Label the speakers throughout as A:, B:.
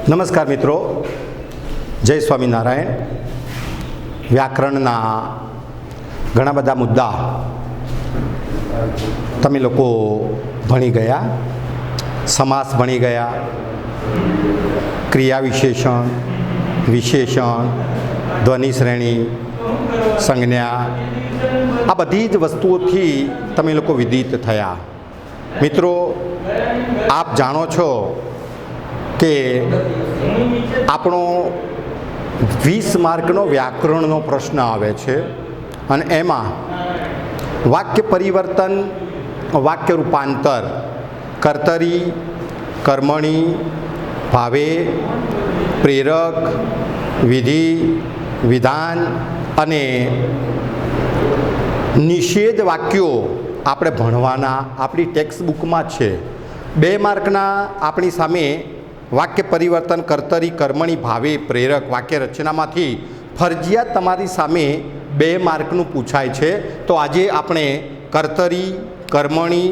A: નમસ્કાર મિત્રો, જય સ્વામિનારાયણ. વ્યાકરણના ઘણા બધા મુદ્દા તમે લોકો ભણી ગયા. સમાસ ભણી ગયા, ક્રિયા વિશેષણ, વિશેષણ, ધ્વનિ શ્રેણી, સંજ્ઞા, આ બધી જ વસ્તુઓથી તમે લોકો વિદિત થયા. મિત્રો, આપ જાણો છો કે આપણો 20 માર્કનો વ્યાકરણનો પ્રશ્ન આવે છે અને એમાં વાક્ય પરિવર્તન, વાક્ય રૂપાંતર, કર્તરી, કર્મણી, ભાવે, પ્રેરક, વિધિ, વિધાન અને નિષેધ વાક્યો આપણે ભણવાના આપણી ટેક્સ્ટ બુકમાં જ છે. 2 માર્કના આપણી સામે વાક્ય પરિવર્તન, કર્તરી, કર્મણી, ભાવે, પ્રેરક વાક્ય રચનામાંથી ફરજિયાત તમારી સામે 2 માર્કનું પૂછાય છે. તો આજે આપણે કર્તરી, કર્મણી,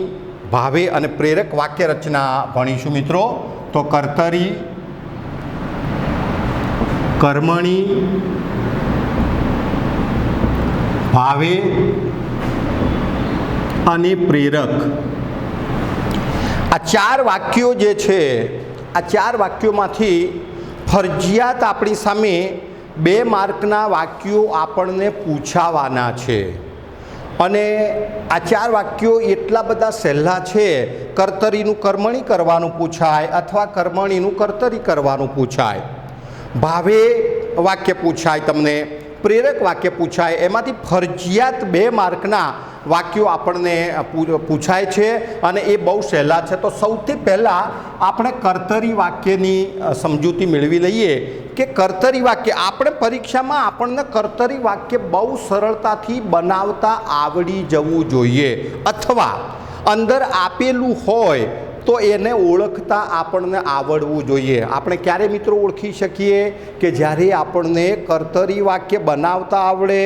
A: ભાવે અને પ્રેરક વાક્ય રચના ભણીશું મિત્રો. તો કર્તરી, કર્મણી, ભાવે અને પ્રેરક, આ 4 વાક્યો જે છે, આ 4 વાક્યોમાંથી ફરજિયાત આપણી સામે 2 માર્કના વાક્યો આપણને પૂછાવાના છે. અને આ 4 વાક્યો એટલા બધા સહેલા છે. કર્તરીનું કર્મણી કરવાનું પૂછાય અથવા કર્મણીનું કર્તરી કરવાનું પૂછાય, ભાવે વાક્ય પૂછાય, તમને પ્રેરક વાક્ય પૂછાય. એમાંથી ફરજિયાત 2 માર્કના વાક્યો આપણને પૂછાય છે અને એ બહુ સહેલા છે. તો સૌથી પહેલાં આપણે કર્તરી વાક્યની સમજૂતી મેળવી લઈએ કે કર્તરી વાક્ય આપણે પરીક્ષામાં આપણને કર્તરી વાક્ય બહુ સરળતાથી બનાવતા આવડી જવું જોઈએ અથવા અંદર આપેલું હોય તો એને ઓળખતા આપણને આવડવું જોઈએ. આપણે ક્યારે મિત્રો ઓળખી શકીએ કે જ્યારે આપણને કર્તરી વાક્ય બનાવતા આવડે,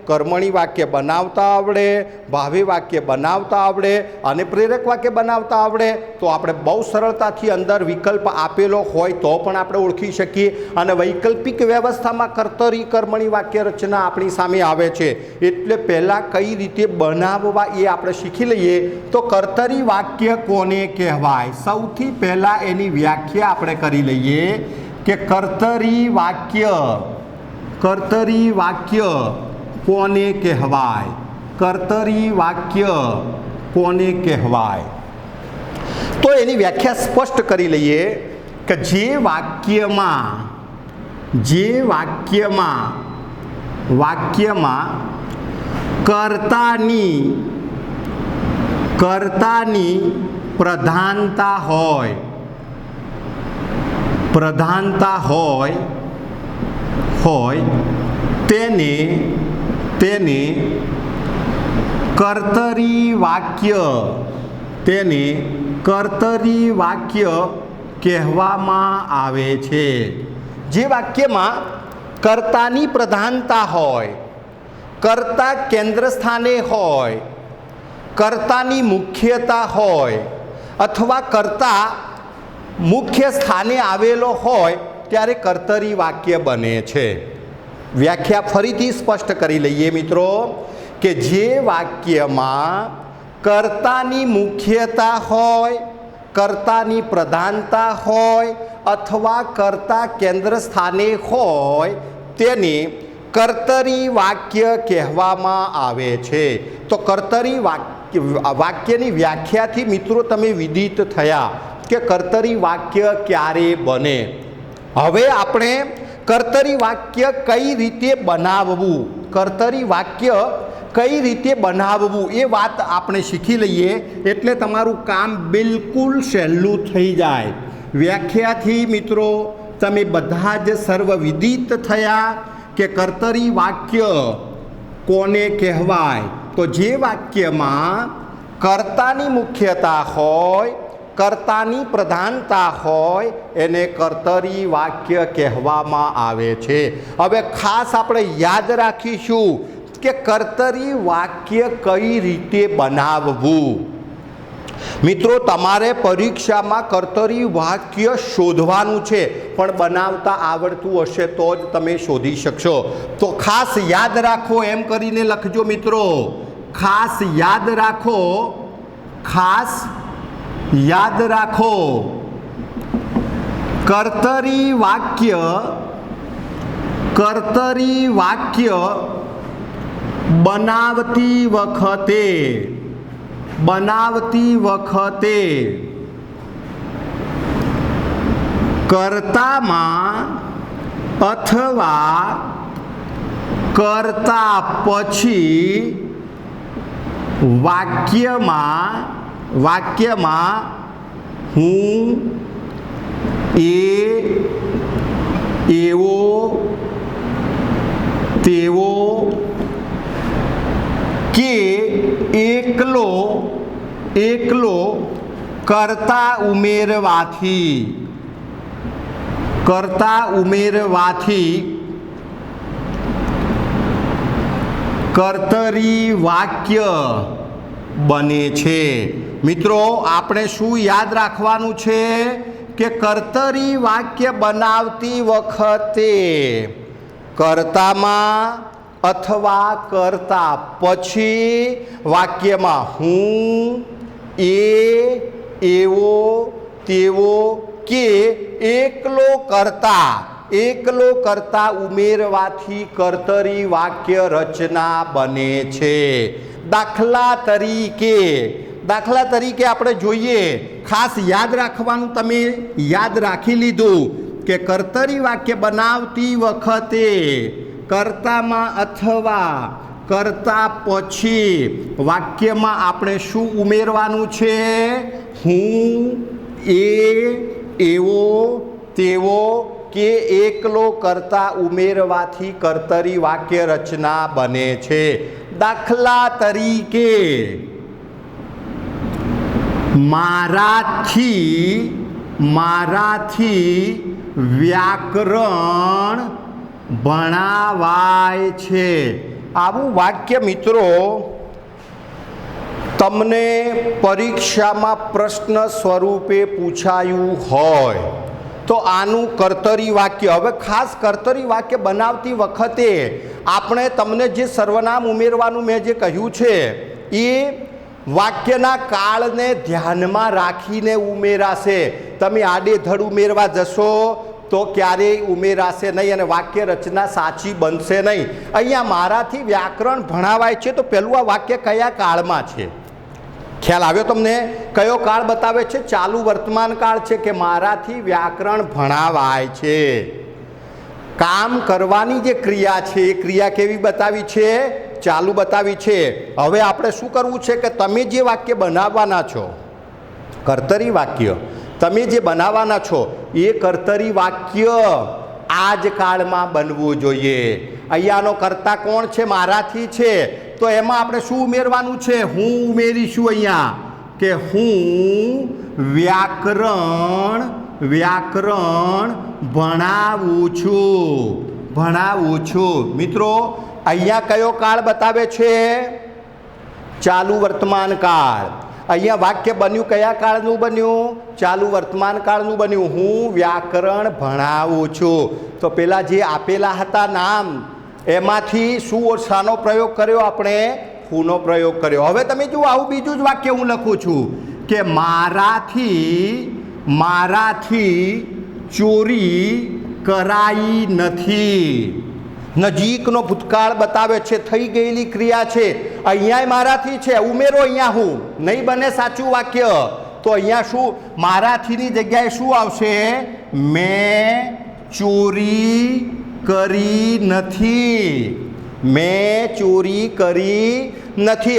A: કર્મણી વાક્ય બનાવતા આવડે, ભાવે વાક્ય બનાવતા આવડે અને પ્રેરક વાક્ય બનાવતા આવડે તો આપણે બહુ સરળતાથી અંદર વિકલ્પ આપેલો હોય તો પણ આપણે ઓળખી શકીએ. અને વૈકલ્પિક વ્યવસ્થામાં કર્તરી, કર્મણી વાક્ય રચના આપણી સામે આવે છે. એટલે પહેલાં કઈ રીતે બનાવવા એ આપણે શીખી લઈએ. તો કર્તરી વાક્ય કોને કહેવાય? સૌથી પહેલાં એની વ્યાખ્યા આપણે કરી લઈએ કે કર્તરી વાક્ય કોને કહેવાય? કર્તરી વાક્ય કોને કહેવાય? તો એની વ્યાખ્યા સ્પષ્ટ કરી લઈએ કે જે વાક્યમાં કર્તાની પ્રધાનતા હોય તેને કર્તરી વાક્ય કહેવામાં આવે છે. જે વાક્યમાં કર્તાની પ્રધાનતા હોય, કર્તા કેન્દ્ર સ્થાને હોય, કર્તાની મુખ્યતા હોય અથવા કર્તા મુખ્ય સ્થાને આવેલો હોય ત્યારે કર્તરી વાક્ય બને છે. વ્યાખ્યા ફરીથી સ્પષ્ટ કરી લઈએ મિત્રો કે જે વાક્યમાં કર્તાની મુખ્યતા હોય, કર્તાની પ્રધાનતા હોય અથવા કર્તા કેન્દ્ર સ્થાને હોય તેને કર્તરી વાક્ય કહેવામાં આવે છે. તો કર્તરી વાક્યની વ્યાખ્યાથી મિત્રો તમે વિદિત થયા કે કર્તરી વાક્ય ક્યારે બને. હવે આપણે કર્તરી વાક્ય કઈ રીતે બનાવવું, એ વાત આપણે શીખી લઈએ એટલે તમારું કામ બિલકુલ સહેલું થઈ જાય. વ્યાખ્યાથી મિત્રો તમે બધા જ સર્વ વિદિત થયા કે કર્તરી વાક્ય કોને કહેવાય. તો જે વાક્યમાં કર્તાની મુખ્યતા હોય, કર્તાની પ્રધાનતા હોય એને કર્તરી વાક્ય કહેવામાં આવે છે. હવે ખાસ આપણે યાદ રાખીશું કે કર્તરી વાક્ય કઈ રીતે બનાવવું. મિત્રો તમારે પરીક્ષામાં કર્તરી વાક્ય શોધવાનું છે, પણ બનાવતા આવડતું હશે તો જ તમે શોધી શકશો. તો ખાસ યાદ રાખો, એમ કરીને લખજો મિત્રો. ખાસ યાદ રાખો, ખાસ યાદ રાખો. કર્તરી વાક્ય બનાવતી વખતે કર્તામાં અથવા કર્તા પછી વાક્યમાં હું, એવો, તેવો કે એકલો કર્તા ઉમેરવાથી કર્તરી વાક્ય બને છે. મિત્રો આપણે શું યાદ રાખવાનું છે કે કર્તરી વાક્ય બનાવતી વખતે કર્તામાં અથવા કર્તા પછી વાક્યમાં હું, એવો, તેવો કે એકલો કર્તા ઉમેરવાથી કર્તરી વાક્ય રચના બને છે. દાખલા તરીકે આપણે જોઈએ, ખાસ યાદ રાખવાનું. તમે યાદ રાખી લીધું કે કર્તરી વાક્ય બનાવતી વખતે કર્તામાં અથવા કર્તા પછી વાક્યમાં આપણે શું ઉમેરવાનું છે? હું, એવો, તેવો કે એકલો કર્તા ઉમેરવાથી કર્તરી વાક્ય રચના બને છે. દાખલા તરીકે મારાથી વ્યાકરણ ભણાવાય છે. આવું વાક્ય મિત્રો તમને પરીક્ષામાં પ્રશ્ન સ્વરૂપે પૂછાયું હોય તો આનું કર્તરી વાક્ય. હવે ખાસ કર્તરી વાક્ય બનાવતી વખતે આપણે તમને જે સર્વનામ ઉમેરવાનું મેં જે કહ્યું છે એ વાક્યના કાળને ધ્યાનમાં રાખીને ઉમેરાશે. તમે આડેધડ ઉમેરવા જશો તો ક્યારેય ઉમેરાશે નહીં અને વાક્ય રચના સાચી બનશે નહીં. અહીંયા મારાથી વ્યાકરણ ભણાવાય છે તો પહેલું આ વાક્ય કયા કાળમાં છે? ખ્યાલ આવ્યો તમને? કયો કાળ બતાવે છે? ચાલુ વર્તમાન કાળ છે કે મારાથી વ્યાકરણ ભણાવાય છે. કામ કરવાની જે ક્રિયા છે એ ક્રિયા કેવી બતાવી છે? ચાલુ બતાવી છે. હવે આપણે શું કરવું છે કે તમે જે વાક્ય બનાવવાના છો, કર્તરી વાક્ય તમે જે બનાવવાના છો એ કર્તરી વાક્ય આ જ કાળમાં બનવું જોઈએ. અહીંયાનો કર્તા કોણ છે? મારાથી છે. તો એમાં આપણે શું ઉમેરવાનું છે? હું ઉમેરીશું અહીંયા કે હું વ્યાકરણ ભણાવું છું. મિત્રો અહીંયા કયો કાળ બતાવે છે? ચાલુ વર્તમાન કાળ. અહીંયા વાક્ય બન્યું કયા કાળનું બન્યું? ચાલુ વર્તમાન કાળનું બન્યું. હું વ્યાકરણ ભણાવું છું. તો પેલા જે આપેલા હતા નામ એમાંથી શું શાનો પ્રયોગ કર્યો? આપણે હુંનો પ્રયોગ કર્યો. હવે તમે જુઓ, આવું બીજું જ વાક્ય હું લખું છું કે મારાથી ચોરી કરાઈ નથી. નજીકનો ભૂતકાળ બતાવે છે, થઈ ગયેલી ક્રિયા છે. અહીંયા મારાથી છે, ઉમેરો અહીંયા હું, નહીં બને સાચું વાક્ય. તો અહીંયા શું? મારાથીની જગ્યાએ શું આવશે? મેં ચોરી કરી નથી.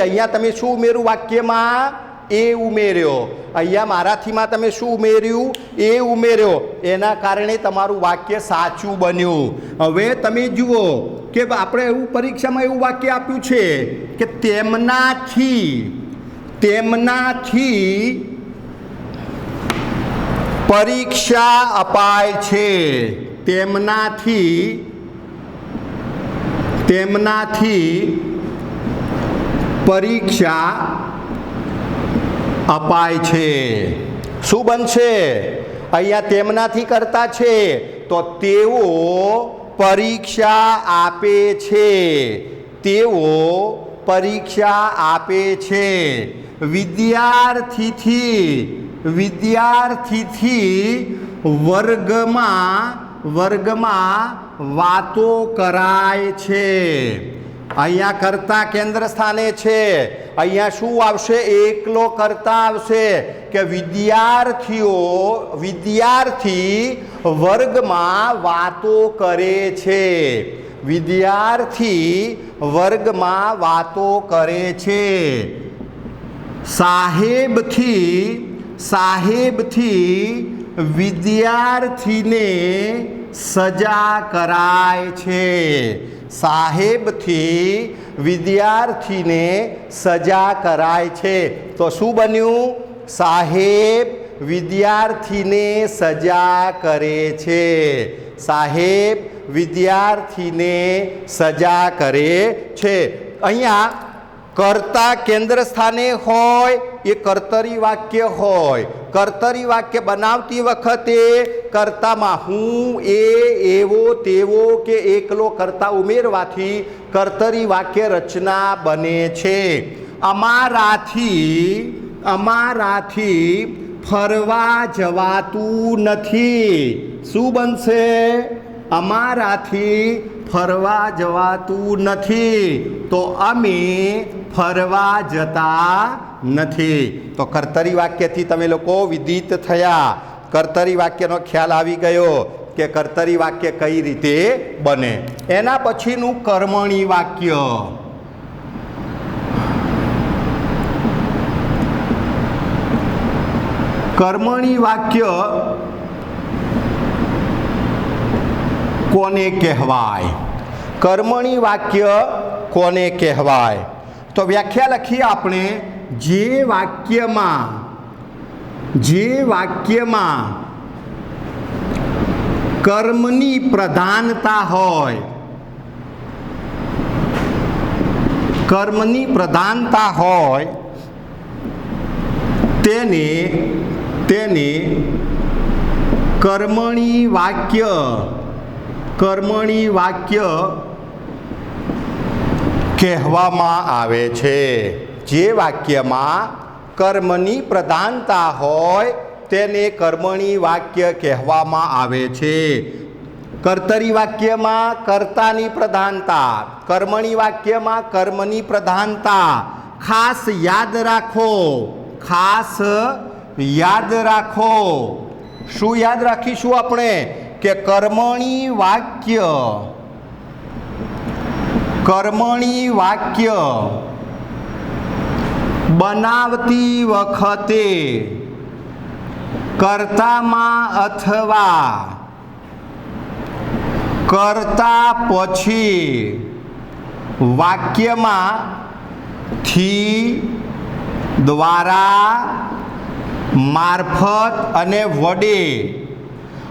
A: અહીંયા તમે શું ઉમેર્યું વાક્યમાં? એ ઉમેર્યો. અહીંયા મારાથીમાં તમે શું ઉમેર્યું? એ ઉમેર્યો. એના કારણે તમારું વાક્ય સાચું બન્યું. હવે તમે જુઓ કે આપણે એવું પરીક્ષામાં એવું વાક્ય આપ્યું છે કે તેમનાથી પરીક્ષા અપાય છે. તેમનાથી પરીક્ષા અપાય છે. શું બનશે? અહીંયા તેમનાથી કરતા છે તો તેઓ પરીક્ષા આપે છે. તેઓ પરીક્ષા આપે છે. વિદ્યાર્થીથી વર્ગમાં વાતો કરાય છે. અહીંયા કર્તા કેન્દ્ર સ્થાને છે. અહીંયા શું આવશે? એકલો કર્તા આવશે કે વિદ્યાર્થી વર્ગમાં વાતો કરે છે. વિદ્યાર્થી વર્ગમાં વાતો કરે છે. સાહેબથી વિદ્યાર્થીને સજા કરાય છે. સાહેબથી વિદ્યાર્થીને સજા કરાય છે. તો શું બન્યું? સાહેબ વિદ્યાર્થીને સજા કરે છે. સાહેબ વિદ્યાર્થીને સજા કરે છે. અહીંયા કર્તા કેન્દ્ર સ્થાને હોય એ કર્તરી વાક્ય હોય. કર્તરી વાક્ય બનાવતી વખતે કર્તામાં હું, એ, એવો, તેવો કે એકલો કર્તા ઉમેરવાથી કર્તરી વાક્ય રચના બને છે. અમારાથી ફરવા જવાતું નથી. શું બનશે? અમારાથી ફરવા જવાતું નથી તો અમે ફરવા જતા નથી. તો કર્તરી વાક્યથી તમે લોકો વિદિત થયા. કર્તરી વાક્યનો ખ્યાલ આવી ગયો કે કર્તરી વાક્ય કઈ રીતે બને. એના પછીનું કર્મણી વાક્ય. કર્મણી વાક્ય કોને કહેવાય? કર્મણી વાક્ય કોને કહેવાય? તો વ્યાખ્યા લખીએ આપણે. જે વાક્યમાં કર્મની પ્રધાનતા હોય, તેને કર્મણી વાક્ય કહેવામાં આવે છે. જે વાક્યમાં કર્મની પ્રધાનતા હોય તેને કર્મણી વાક્ય કહેવામાં આવે છે. કર્તરી વાક્યમાં કર્તાની પ્રધાનતા, કર્મણી વાક્યમાં કર્મની પ્રધાનતા. ખાસ યાદ રાખો. શું યાદ રાખીશું આપણે? કે કર્મણી વાક્ય બનાવતી વખતે કર્તામાં અથવા કર્તા પછી વાક્યમાં થી, દ્વારા, મારફત અને વડે.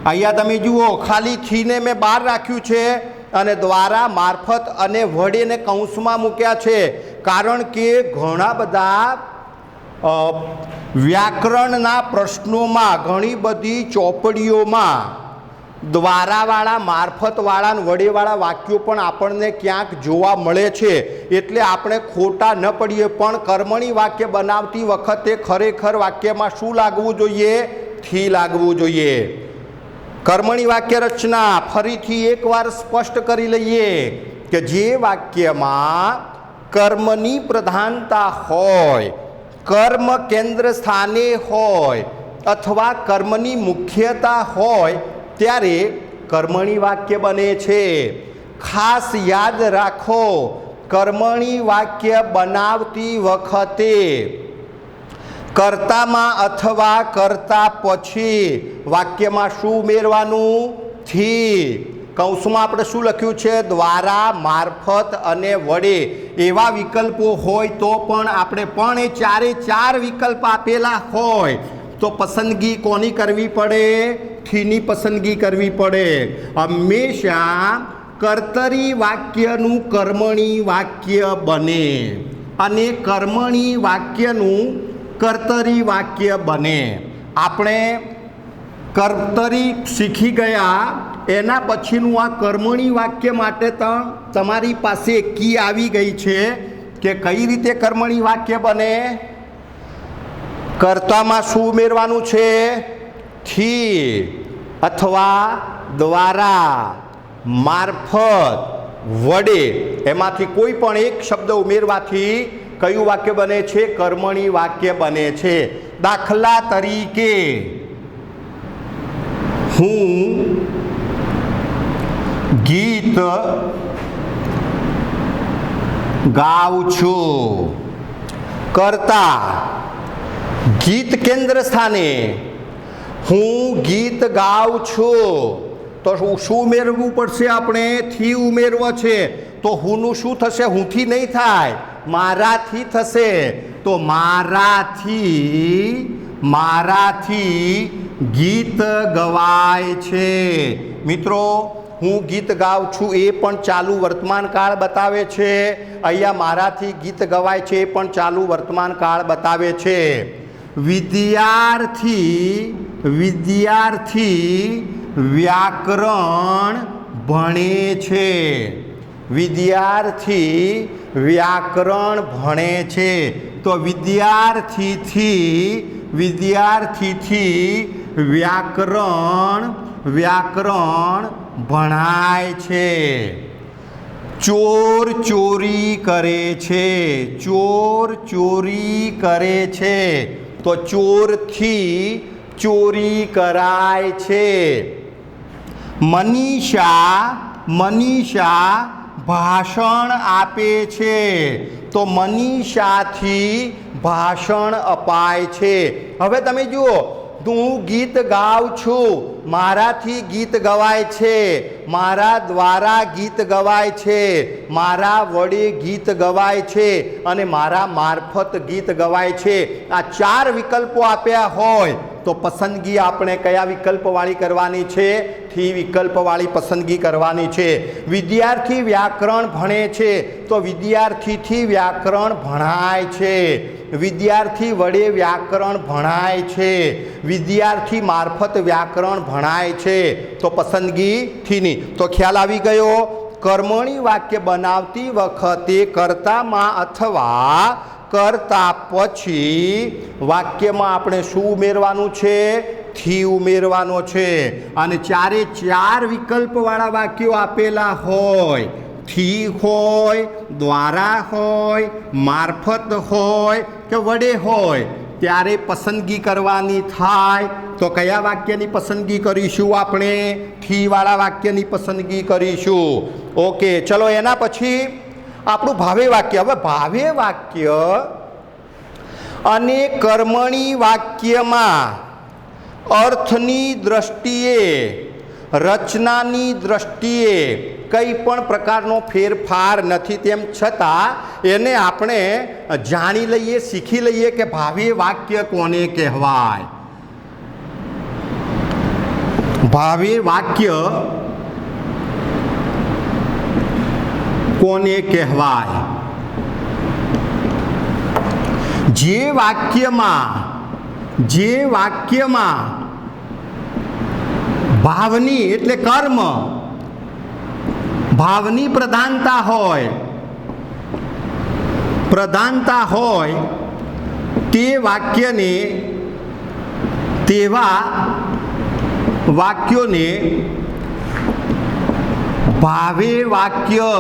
A: અહીંયા તમે જુઓ, ખાલી થીને મેં બહાર રાખ્યું છે અને દ્વારા, મારફત અને વડેને કૌંસમાં મૂક્યા છે. કારણ કે ઘણા બધા વ્યાકરણના પ્રશ્નોમાં, ઘણી બધી ચોપડીઓમાં દ્વારાવાળા, મારફતવાળા અને વડેવાળા વાક્યો પણ આપણને ક્યાંક જોવા મળે છે. એટલે આપણે ખોટા ન પડીએ. પણ કર્મણી વાક્ય બનાવતી વખતે ખરેખર વાક્યમાં શું લાગવું જોઈએ? થી લાગવું જોઈએ. કર્મણી વાક્ય રચના ફરીથી એકવાર સ્પષ્ટ કરી લઈએ કે જે વાક્યમાં કર્મની પ્રધાનતા હોય, કર્મ કેન્દ્ર સ્થાને હોય અથવા કર્મની મુખ્યતા હોય ત્યારે કર્મણી વાક્ય બને છે. ખાસ યાદ રાખો, કર્મણી વાક્ય બનાવતી વખતે કર્તામાં અથવા કર્તા પછી વાક્યમાં શું ઉમેરવાનું? થી. કૌંસમાં આપણે શું લખ્યું છે? દ્વારા, મારફત અને વડે. એવા વિકલ્પો હોય તો પણ આપણે પણ એ ચાર વિકલ્પ આપેલા હોય તો પસંદગી કોની કરવી પડે? થીની પસંદગી કરવી પડે. હંમેશા કર્તરી વાક્યનું કર્મણી વાક્ય બને અને કર્મણી વાક્યનું કર્તરી વાક્ય બને. આપણે કર્તરી શીખી ગયા એના પછીનું આ કર્મણી વાક્ય માટે તમારી પાસે કી આવી ગઈ છે કે કઈ રીતે કર્મણી વાક્ય બને. કર્તામાં શું ઉમેરવાનું છે? થી અથવા દ્વારા, મારફત, વડે, એમાંથી કોઈ પણ એક શબ્દ ઉમેરવાથી કયું વાક્ય બને છે? કર્મણી વાક્ય બને છે. દાખલા તરીકે હું ગીત ગાઉં છું. કર્તા ગીત કેન્દ્ર સ્થાને, હું ગીત ગાઉં છું. તો શું ઉમેરવું પડશે? આપણે થી ઉમેરવો છે. તો હુંનું શું થશે? હુંથી નહીં થાય, મારાથી થશે. તો મારાથી ગીત ગવાય છે. મિત્રો, હું ગીત ગાઉં છું એ પણ ચાલુ વર્તમાન કાળ બતાવે છે. અહીંયા મારાથી ગીત ગવાય છે એ પણ ચાલુ વર્તમાન કાળ બતાવે છે. વિદ્યાર્થી વ્યાકરણ ભણે છે. વિદ્યાર્થી વ્યાકરણ ભણે છે. તો વિદ્યાર્થીથી વ્યાકરણ ભણાય છે. ચોર ચોરી કરે છે. ચોરી કરે છે. તો ચોરથી ચોરી કરાય છે. મનીષા ભાષણ આપે છે. તો મનીષાથી ભાષણ અપાય છે. હવે તમે જુઓ, હું ગીત ગાઉં છું, મારાથી ગીત ગવાય છે, મારા દ્વારા ગીત ગવાય છે, મારા વડે ગીત ગવાય છે અને મારા મારફત ગીત ગવાય છે. આ ચાર વિકલ્પો આપ્યા હોય તો પસંદગી આપણે કયા વિકલ્પવાળી કરવાની છે? થી વિકલ્પવાળી પસંદગી કરવાની છે. વિદ્યાર્થી વ્યાકરણ ભણે છે તો વિદ્યાર્થીથી વ્યાકરણ ભણાય છે. વિદ્યાર્થી વડે વ્યાકરણ ભણાય છે. વિદ્યાર્થી મારફત વ્યાકરણ ભણાય છે. તો પસંદગી થીની. તો ખ્યાલ આવી ગયો. કર્મણી વાક્ય બનાવતી વખતે કર્તામાં અથવા કરતા પછી વાક્યમાં આપણે શું ઉમેરવાનું છે? થી ઉમેરવાનો છે. અને ચારે ચાર વિકલ્પવાળા વાક્યો આપેલા હોય, થી હોય, દ્વારા હોય, મારફત હોય કે વડે હોય, ત્યારે પસંદગી કરવાની થાય. તો કયા વાક્યની પસંદગી કરીશું? આપણે થીવાળા વાક્યની પસંદગી કરીશું. ઓકે, ચલો એના પછી આપણું ભાવે વાક્ય. હવે ભાવે વાક્ય અને કર્મણી વાક્યમાં અર્થની દ્રષ્ટિએ, રચનાની દ્રષ્ટિએ કંઈ પણ પ્રકારનો ફેરફાર નથી. તેમ છતાં એને આપણે જાણી લઈએ, શીખી લઈએ કે ભાવે વાક્ય કોને કહેવાય. ભાવે વાક્ય કોને કહેવાય? જે વાક્યમાં ભાવની એટલે કર્મ, ભાવની પ્રધાનતા હોય તે વાક્યને, તેવા વાક્યોને ભાવે વાક્ય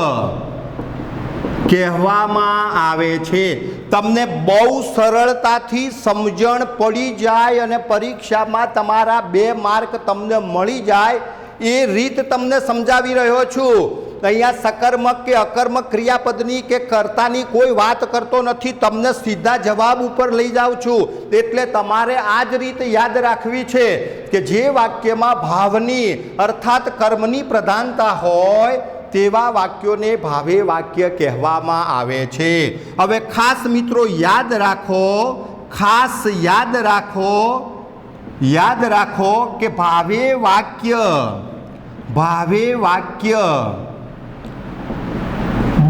A: કહેવામાં આવે છે. તમને બહુ સરળતાથી સમજણ પડી જાય અને પરીક્ષામાં તમારા 2 માર્ક તમને મળી જાય એ રીત તમને સમજાવી રહ્યો છું. અહીંયા સકર્મક કે અકર્મક ક્રિયાપદની કે કર્તાની કોઈ વાત કરતો નથી. તમને સીધા જવાબ ઉપર લઈ જાઉં છું. એટલે તમારે આ જ રીત યાદ રાખવી છે કે જે વાક્યમાં ભાવની અર્થાત કર્મની પ્રધાનતા હોય તેવા વાક્યોને ભાવે વાક્ય કહેવામાં આવે છે. હવે ખાસ મિત્રો યાદ રાખો કે ભાવે વાક્ય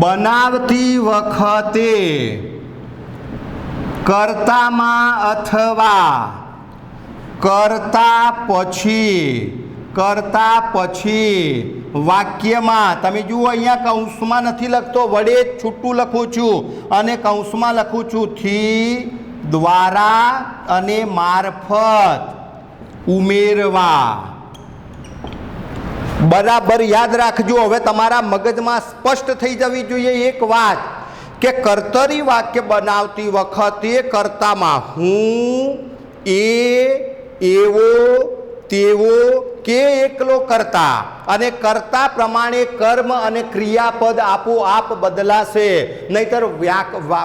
A: બનાવતી વખતે કર્તામાં અથવા કરતા પછી વાક્યમાં તમે જુઓ અહીંયા કૌંસમાં નથી લખતો, વડે જ છૂટું લખું છું અને કૌંસમાં લખું છું થી, દ્વારા અને મારફત ઉમેરવા. બરાબર યાદ રાખજો. હવે તમારા મગજમાં સ્પષ્ટ થઈ જવી જોઈએ એક વાત કે કર્તરી વાક્ય બનાવતી વખતે કર્તામાં હું, એ, એવો, તેવો કે એકલો કર્તા અને કર્તા પ્રમાણે કર્મ અને ક્રિયાપદ આપોઆપ બદલાશે. નહીતર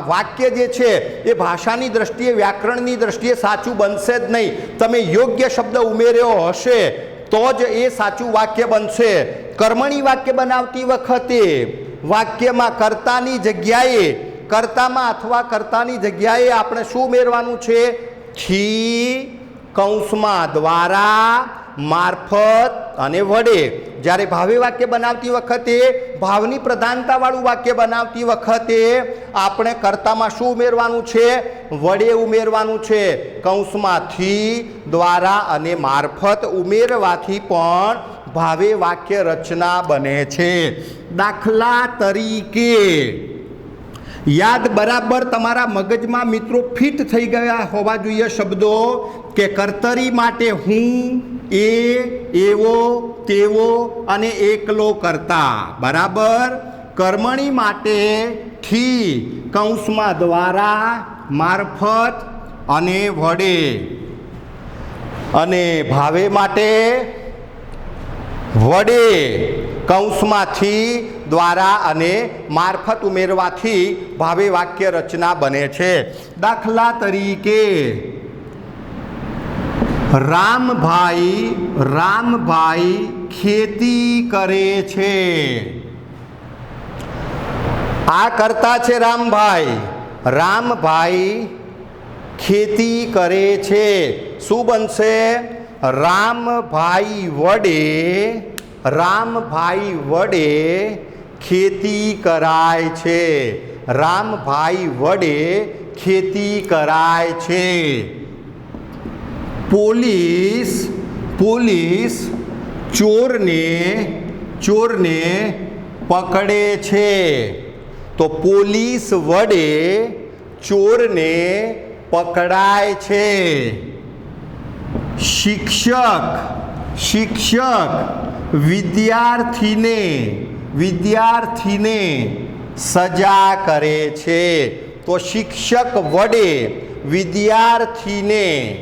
A: વાક્ય જે છે એ ભાષાની દ્રષ્ટિએ, વ્યાકરણની દ્રષ્ટિએ સાચું બનશે જ નહીં. તમે યોગ્ય શબ્દ ઉમેર્યો હશે તો જ એ સાચું વાક્ય બનશે. કર્મણી વાક્ય બનાવતી વખતે વાક્યમાં કર્તાની જગ્યાએ, કર્તામાં અથવા કર્તાની જગ્યાએ આપણે શું ઉમેરવાનું છે? થી, કૌંસમાં દ્વારા, મારફત અને વડે. જ્યારે ભાવે વાક્ય બનાવતી વખતે, ભાવની પ્રધાનતાવાળું વાક્ય બનાવતી વખતે આપણે કર્તામાં શું ઉમેરવાનું છે? વડે ઉમેરવાનું છે. કૌંસમાં થી, દ્વારા અને મારફત ઉમેરવાથી પણ ભાવે વાક્ય રચના બને છે. દાખલા તરીકે યાદ બરાબર તમારા મગજમાં મિત્રો ફિટ થઈ ગયા હોવા જોઈએ શબ્દો કે કર્તરી માટે હું, એ, એવો, તેવો અને એકલો કર્તા. બરાબર. કર્મણી માટે થી, કૌંસમાં દ્વારા, મારફત અને વડે. અને ભાવે માટે વડે, કૌંસમાંથી, દ્વારા અને મારફત ઉમેરવાથી ભાવે વાક્ય રચના બને છે. દાખલા તરીકે રામભાઈ ખેતી કરે છે. આ કર્તા છે રામભાઈ ખેતી કરે છે. શું બનશે? રામભાઈ વડે ખેતી કરાય છે. રામભાઈ વડે ખેતી કરાય છે. પોલીસ ચોરને પકડે છે. તો પોલીસ વડે ચોરને પકડાય છે. શિક્ષક વિદ્યાર્થીને સજા કરે છે. તો શિક્ષક વડે વિદ્યાર્થીને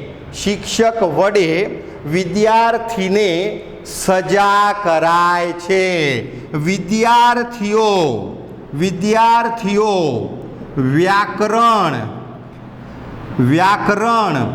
A: સજા કરાય છે. વિદ્યાર્થીઓ વ્યાકરણ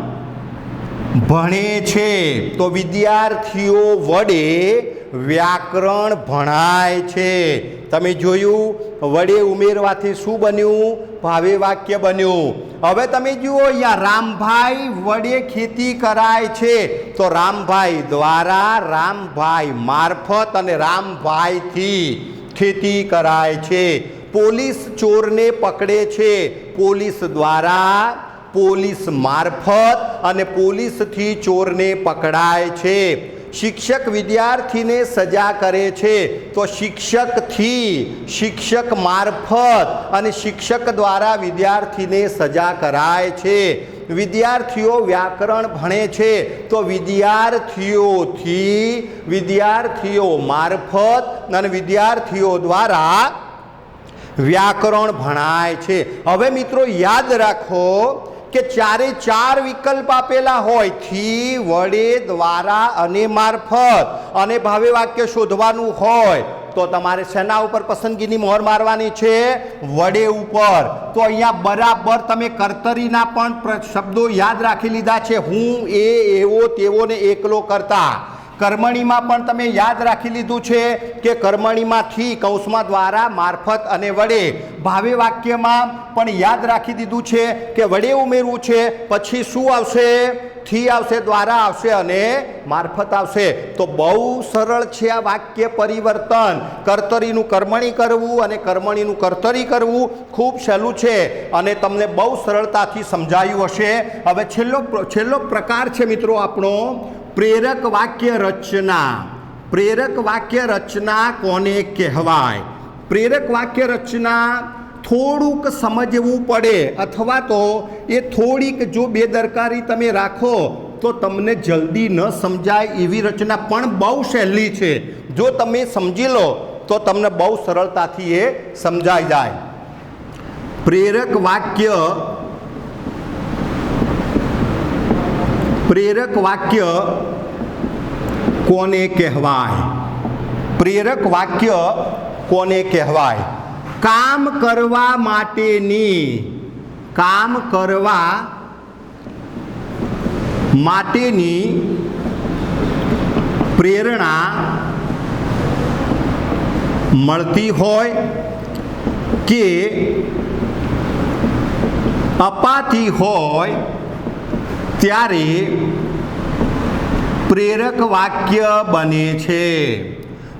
A: ભણે છે. તો વિદ્યાર્થીઓ વડે વ્યાકરણ ભણાય છે. તમે જોયું વડે ઉમેરવાથી શું બન્યું? ભાવે વાક્ય બન્યું. હવે તમે જુઓ અહીંયા રામભાઈ વડે ખેતી કરાય છે. તો રામભાઈ દ્વારા, રામભાઈ મારફત અને રામભાઈથી ખેતી કરાય છે. પોલીસ ચોરને પકડે છે. પોલીસ દ્વારા, પોલીસ મારફત અને પોલીસથી ચોરને પકડાય છે. શિક્ષક વિદ્યાર્થીને સજા કરે છે. તો શિક્ષકથી, શિક્ષક મારફત અને શિક્ષક દ્વારા વિદ્યાર્થીને સજા કરાય છે. વિદ્યાર્થીઓ વ્યાકરણ ભણે છે. તો વિદ્યાર્થીઓથી, વિદ્યાર્થીઓ મારફત અને વિદ્યાર્થીઓ દ્વારા વ્યાકરણ ભણાય છે. હવે મિત્રો યાદ રાખો કે ચારે ચાર વિકલ્પ આપેલા હોય, થી, વડે, દ્વારા અને મારફત, અને ભાવે વાક્ય શોધવાનું હોય તો તમારે શેના ઉપર પસંદગીની મોહર મારવાની છે? વડે ઉપર. તો અહીંયા બરાબર તમે કર્તરીના પણ શબ્દો યાદ રાખી લીધા છે. હું, એ, એવો, તેવો ને એકલો કર્તા. કર્મણીમાં પણ તમે યાદ રાખી લીધું છે કે કર્મણીમાંથી, કૌંસમાં દ્વારા, મારફત અને વડે. ભાવે વાક્યમાં પણ યાદ રાખી દીધું છે કે વડે ઉમેરવું છે. પછી શું આવશે? થી આવશે, દ્વારા આવશે અને મારફત આવશે. તો બહુ સરળ છે આ વાક્ય પરિવર્તન. કર્તરીનું કર્મણી કરવું અને કર્મણીનું કર્તરી કરવું ખૂબ સહેલું છે અને તમને બહુ સરળતાથી સમજાયું હશે. હવે છેલ્લો પ્રકાર છે મિત્રો આપણો પ્રેરક વાક્ય રચના. પ્રેરક વાક્ય રચના કોને કહેવાય? પ્રેરક વાક્ય રચના થોડુંક સમજવું પડે અથવા તો એ થોડીક જો બેદરકારી તમે રાખો તો તમને જલ્દી ન સમજાય એવી રચના પણ બહુ સહેલી છે. જો તમે સમજી લો તો તમને બહુ સરળતાથી એ સમજાઈ જાય. પ્રેરક વાક્ય કોને કહેવાય? પ્રેરક વાક્ય કોને કહેવાય? કામ કરવા માટેની પ્રેરણા મળતી હોય કે અપાતી હોય ત્યારે પ્રેરક વાક્ય બને છે.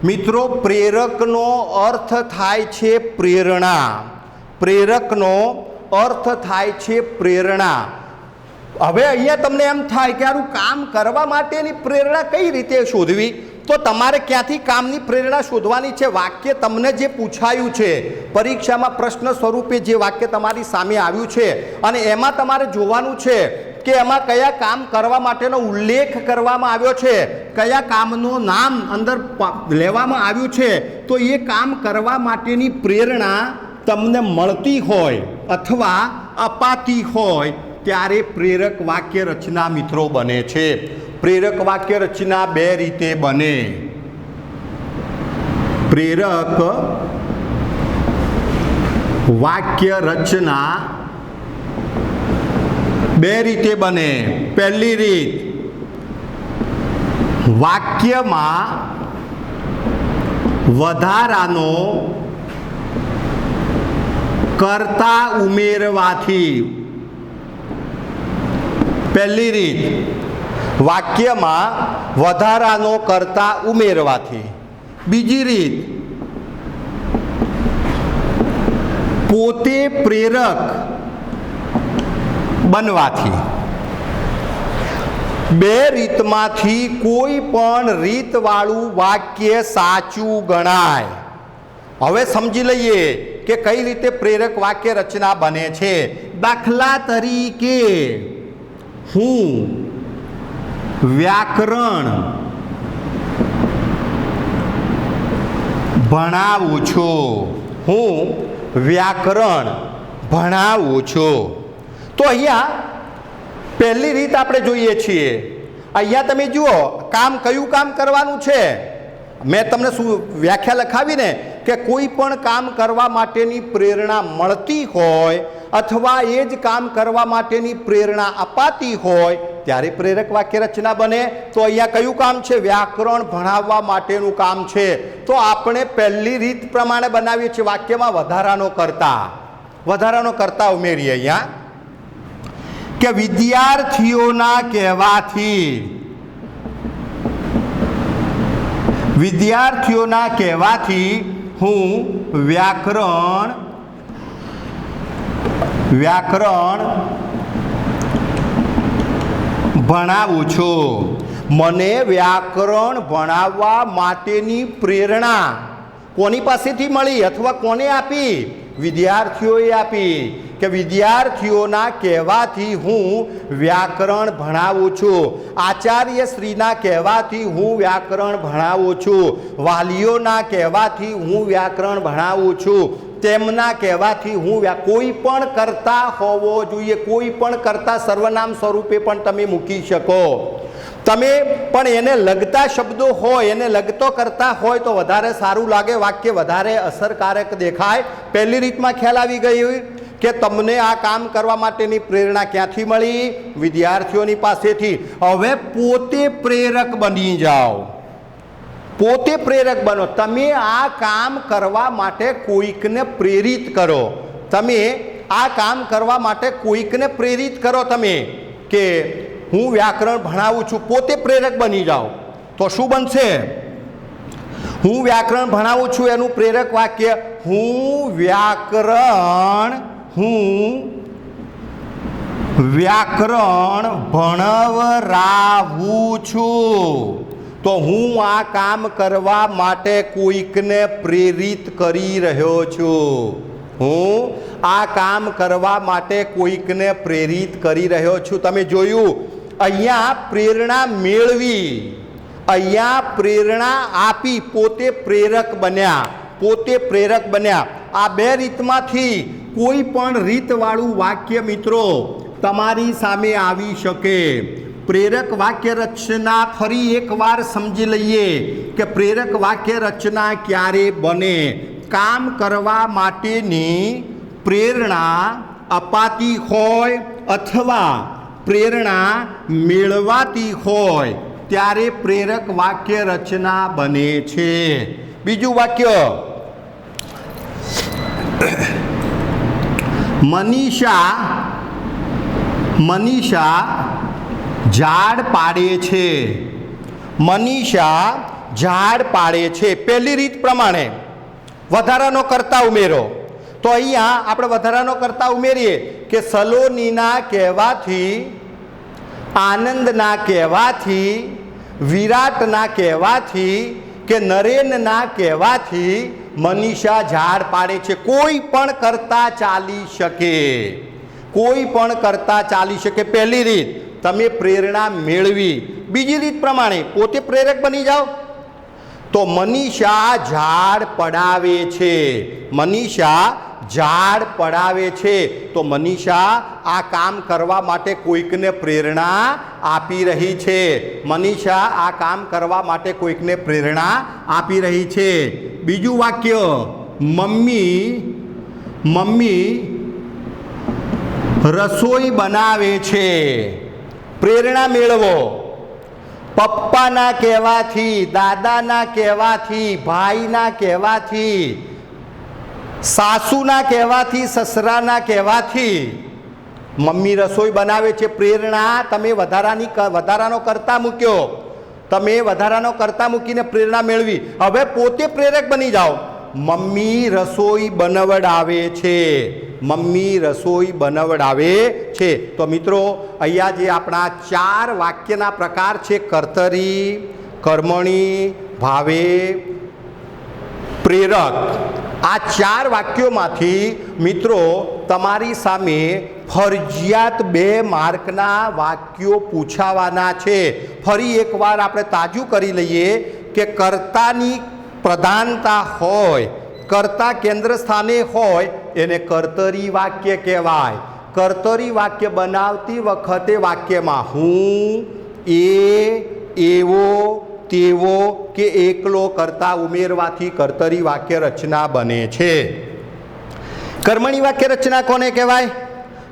A: મિત્રો, પ્રેરકનો અર્થ થાય છે પ્રેરણા. પ્રેરકનો અર્થ થાય છે પ્રેરણા. હવે અહીંયા તમને એમ થાય કે આનું કામ કરવા માટેની પ્રેરણા કઈ રીતે શોધવી? તો તમારે ક્યાંથી કામની પ્રેરણા શોધવાની છે? વાક્ય તમને જે પૂછાયું છે, પરીક્ષામાં પ્રશ્ન સ્વરૂપે જે વાક્ય તમારી સામે આવ્યું છે અને એમાં તમારે જોવાનું છે કે એમાં કયા કામ કરવા માટેનો ઉલ્લેખ કરવામાં આવ્યો છે, કયા કામનું નામ અંદર લેવામાં આવ્યું છે. તો એ કામ કરવા માટેની પ્રેરણા તમને મળતી હોય અથવા અપાતી હોય ત્યારે પ્રેરક વાક્ય રચના મિત્રો બને છે. પ્રેરક વાક્ય રચના બે રીતે બને. પ્રેરક વાક્ય રચના બે રીતે બને. પહેલી રીત, વાક્યમાં વધારાનો કર્તા ઉમેરવાથી. પહેલી રીત, વાક્યમાં વધારાનો કર્તા ઉમેરવાથી. બીજી રીત, પોતે પ્રેરક બનવાથી. બે રીતમાંથી કોઈ પણ રીતવાળું વાક્ય સાચું ગણાય. હવે સમજી લઈએ કે કઈ રીતે પ્રેરક વાક્ય રચના બને છે. દાખલા તરીકે, હું વ્યાકરણ ભણાવું છું. હું વ્યાકરણ ભણાવું છું. તો અહીંયા પહેલી રીત આપણે જોઈએ છીએ. અહીંયા તમે જુઓ કયું કામ કરવાનું છે. મેં તમને શું વ્યાખ્યા લખાવી ને કે કોઈ પણ કામ કરવા માટેની પ્રેરણા મળતી હોય અથવા એ જ કામ કરવા માટેની પ્રેરણા અપાતી હોય ત્યારે પ્રેરક વાક્ય રચના બને. તો અહીંયા કયું કામ છે? વ્યાકરણ ભણાવવા માટેનું કામ છે. તો આપણે પહેલી રીત પ્રમાણે બનાવીએ છીએ. વાક્યમાં વધારાનો કર્તા ઉમેરીએ. અહીંયા કે વિદ્યાર્થીઓના કહેવાથી હું વ્યાકરણ ભણાવું છું. મને વ્યાકરણ ભણાવવા માટેની પ્રેરણા કોની પાસેથી મળી અથવા કોને આપી? વિદ્યાર્થીઓએ આપી. કે વિદ્યાર્થીઓના કહેવાથી હું વ્યાકરણ ભણાવું છું. આચાર્ય શ્રીના કહેવાથી હું વ્યાકરણ ભણાવું છું. વાલીઓના કહેવાથી હું વ્યાકરણ ભણાવું છું. તેમના કહેવાથી હું કોઈ પણ કર્તા હોવો જોઈએ. કોઈ પણ કર્તા સર્વનામ સ્વરૂપે પણ તમે મૂકી શકો. તમે પણ એને લગતા શબ્દો હોય, એને લગતો કરતા હોય તો વધારે સારું લાગે, વાક્ય વધારે અસરકારક દેખાય. પહેલી રીતમાં ખ્યાલ આવી ગઈ કે તમને આ કામ કરવા માટેની પ્રેરણા ક્યાંથી મળી? વિદ્યાર્થીઓની પાસેથી. હવે પોતે પ્રેરક બની જાઓ. પોતે પ્રેરક બનો. તમે આ કામ કરવા માટે કોઈકને પ્રેરિત કરો. તમે આ કામ કરવા માટે કોઈકને પ્રેરિત કરો. તમે કે હું વ્યાકરણ ભણાવું છું, પોતે પ્રેરક બની જાઓ તો શું બનશે? હું વ્યાકરણ ભણાવું છું એનું પ્રેરક વાક્ય હું વ્યાકરણ ભણવરાવું છું. તો હું આ કામ કરવા માટે કોઈકને પ્રેરિત કરી રહ્યો છું. હું આ કામ કરવા માટે કોઈકને પ્રેરિત કરી રહ્યો છું. તમે જોયું અહીંયા પ્રેરણા મેળવી, અહીંયા પ્રેરણા આપી, પોતે પ્રેરક બન્યા. આ બે રીતમાંથી કોઈ પણ રીતવાળું વાક્ય મિત્રો તમારી સામે આવી શકે. પ્રેરક વાક્ય રચના ફરી એકવાર સમજી લઈએ કે પ્રેરક વાક્ય રચના ક્યારે બને. કામ કરવા માટેની પ્રેરણા અપાતી હોય અથવા પ્રેરણા મેળવાતી હોય ત્યારે પ્રેરક વાક્ય રચના બને છે. બીજું વાક્ય, મનીષા ઝાડ પાડે છે. મનીષા ઝાડ પાડે છે. પહેલી રીત પ્રમાણે વધારાનો કર્તા ઉમેરો. તો અહીંયા આપણે વધારાનો કર્તા ઉમેરીએ કે સલોનીના કહેવાથી, આનંદના કહેવાથી, વિરાટના કહેવાથી કે નરેનના કહેવાથી મનીષા ઝાડ પાડે છે. કોઈ પણ કરતા ચાલી શકે, કોઈ પણ કરતા ચાલી શકે. પહેલી રીત તમે પ્રેરણા મેળવી. બીજી રીત પ્રમાણે પોતે પ્રેરક બની જાઓ તો મનીષા ઝાડ પડાવે છે. મનીષા ઝાડ પડાવે છે તો મનીષા આ કામ કરવા માટે કોઈકને પ્રેરણા આપી રહી છે. મનીષા આ કામ કરવા માટે કોઈકને પ્રેરણા આપી રહી છે. બીજું વાક્ય, મમ્મી રસોઈ બનાવે છે. પ્રેરણા મેળવો. પપ્પાના કહેવાથી, દાદાના કહેવાથી, ભાઈના કહેવાથી, સાસુના કહેવાથી, સસરાના કહેવાથી મમ્મી રસોઈ બનાવે છે. પ્રેરણા તમે વધારાનો કરતા મૂક્યો, તમે વધારાનો કરતા મૂકીને પ્રેરણા મેળવી. હવે પોતે પ્રેરક બની જાઓ. મમ્મી રસોઈ બનાવડાવે છે. મમ્મી રસોઈ બનાવડાવે છે. તો મિત્રો અહીંયા જે આપણા 4 વાક્યના પ્રકાર છે, કર્તરી, કર્મણી, ભાવે, પ્રેરક, આ 4 વાક્યોમાંથી મિત્રો તમારી સામે ફરજિયાત 2 માર્કના વાક્યો પૂછાવાના છે. ફરી એકવાર આપણે તાજું કરી લઈએ કે કર્તાની પ્રધાનતા હોય, કર્તા કેન્દ્ર સ્થાને હોય એને કર્તરી વાક્ય કહેવાય. કર્તરી વાક્ય બનાવતી વખતે વાક્યમાં હું, એ, એવો, તેવો કે એકલો કર્તા ઉમેરવાથી કર્તરી વાક્ય રચના બને છે. કર્મણી વાક્ય રચના કોને કહેવાય?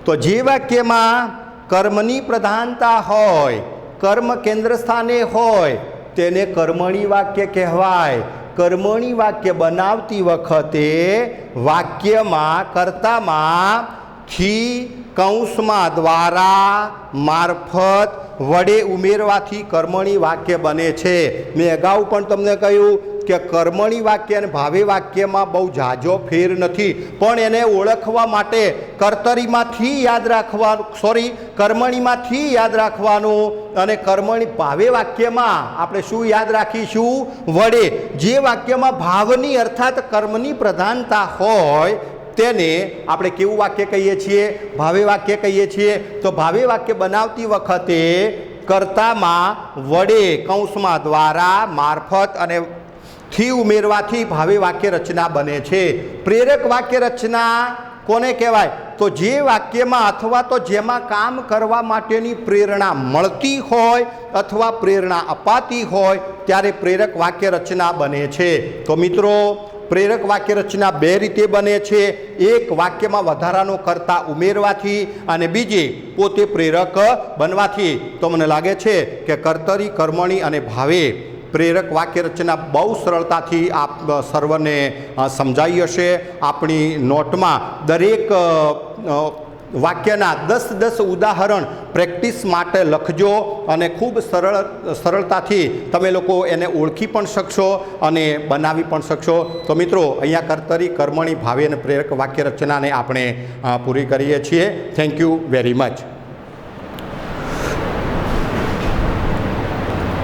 A: તો જે વાક્યમાં કર્મની પ્રધાનતા હોય, કર્મ કેન્દ્ર સ્થાને હોય તેને કર્મણી વાક્ય કહેવાય. કર્મણી વાક્ય બનાવતી વખતે વાક્યમાં કર્તામાં થી, કૌંસમાં દ્વારા, મારફત, વડે ઉમેરવાથી કર્મણી વાક્ય બને છે. મેં અગાઉ પણ તમને કહ્યું કે કર્મણી વાક્ય અને ભાવે વાક્યમાં બહુ ઝાઝો ફેર નથી, પણ એને ઓળખવા માટે કર્તરીમાંથી યાદ રાખવાનું, કર્મણીમાંથી યાદ રાખવાનું. અને કર્મણી ભાવે વાક્યમાં આપણે શું યાદ રાખીશું? વડે. જે વાક્યમાં ભાવની અર્થાત કર્મની પ્રધાનતા હોય તેને આપણે કેવું વાક્ય કહીએ છીએ? ભાવે વાક્ય કહીએ છીએ. તો ભાવે વાક્ય બનાવતી વખતે કર્તામાં વડે, કૌંસમાં દ્વારા, મારફત અને થી ઉમેરવાથી ભાવે વાક્ય રચના બને છે. પ્રેરક વાક્ય રચના કોને કહેવાય? તો જે વાક્યમાં અથવા તો જેમાં કામ કરવા માટેની પ્રેરણા મળતી હોય અથવા પ્રેરણા અપાતી હોય ત્યારે પ્રેરક વાક્ય રચના બને છે. તો મિત્રો પ્રેરક વાક્ય રચના 2 રીતે બને છે. એક વાક્યમાં વધારાનો કર્તા ઉમેરવાથી અને બીજી પોતે પ્રેરક બનવાથી. તો મને લાગે છે કે કર્તરી, કર્મણી અને ભાવે પ્રેરક વાક્ય રચના બહુ સરળતાથી આપ સર્વને સમજાઈ હશે. આપણી નોટમાં દરેક વાક્યના 10 ઉદાહરણ પ્રેક્ટિસ માટે લખજો અને ખૂબ સરળતાથી તમે લોકો એને ઓળખી પણ શકશો અને બનાવી પણ શકશો. તો મિત્રો, અહીંયા કર્તરી, કર્મણી, ભાવિ અને પ્રેરક વાક્ય રચનાને આપણે પૂરી કરીએ છીએ. Thank you very much.